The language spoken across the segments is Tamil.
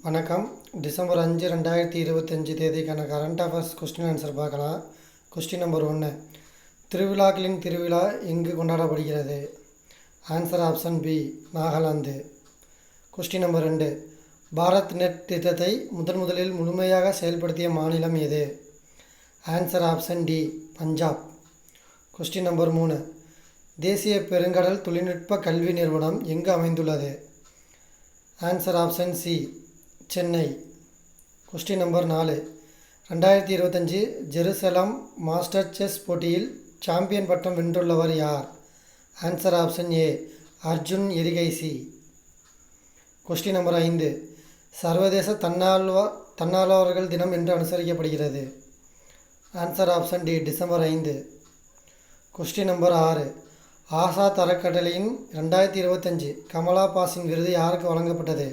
வணக்கம். டிசம்பர் 5 2025 தேதிக்கான கரண்ட் அஃபேர்ஸ் கொஸ்டின் ஆன்சர் பார்க்கலாம். கொஸ்டின் நம்பர் 1, திருவிழாக்களின் திருவிழா எங்கு கொண்டாடப்படுகிறது? Answer option B, Nagaland. Question number 2, Bharat net திட்டத்தை முதலில் முழுமையாக செயல்படுத்திய மாநிலம் எது? Answer option D, Punjab. Question number 3, தேசிய பெருங்கடல் தொழில்நுட்ப கல்வி நிறுவனம் எங்கு அமைந்துள்ளது? Answer option C, Chennai. Question number 4, 2025 Jerusalem master chess போட்டியில் சாம்பியன் பட்டம் வென்றுள்ளவர் யார்? Answer option A, Arjun Erigaisi. Question number 5, சர்வதேச தன்னார்வலர்கள் தினம் என்று அனுசரிக்கப்படுகிறது? Answer option D, December 5. Question number 6, Azad அறக்கட்டளையின் 2025 கமலா பாஸின் விருது யாருக்கு வழங்கப்பட்டது?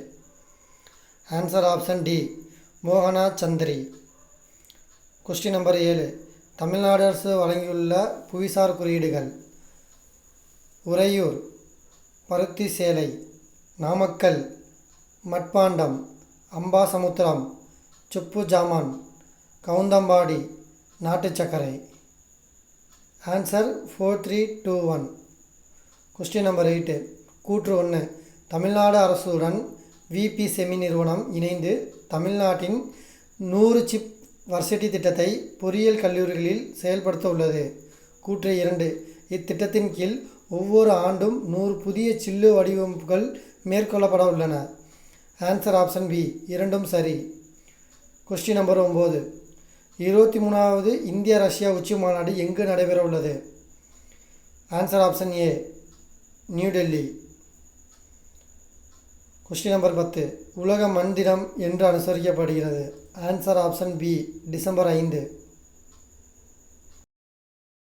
ஆன்சர் ஆப்ஷன் டி, மோகனா சந்திரி. கொஸ்டின் நம்பர் 7, தமிழ்நாடு அரசு வழங்கியுள்ள புவிசார் குறியீடுகள்: உறையூர், பருத்தி சேலை, நாமக்கல், மட்பாண்டம், அம்பாசமுத்திரம், சுப்பு ஜாமான், கவுந்தம்பாடி, நாட்டு சர்க்கரை. ஆன்சர் 4321. கொஸ்டின் நம்பர் 8, கூற்று 1, தமிழ்நாடு அரசுடன் விபி செமி நிறுவனம் இணைந்து தமிழ்நாட்டின் 100 சிப் வர்சிட்டி திட்டத்தை பொறியியல் கல்லூரிகளில் செயல்படுத்த உள்ளது. கூற்று 2, இத்திட்டத்தின் கீழ் ஒவ்வொரு ஆண்டும் 100 புதிய சில்லு வடிவமைப்புகள் மேற்கொள்ளப்பட உள்ளன. ஆன்சர் ஆப்ஷன் பி, இரண்டும் சரி. கொஸ்டின் நம்பர் 9, 23வது இந்திய ரஷ்யா உச்சி மாநாடு எங்கு நடைபெற உள்ளது? Answer option A, New Delhi. Question number 10, உலக மண் தினம் என்று அனுசரிக்கப்படுகிறது? Answer option B, December 5.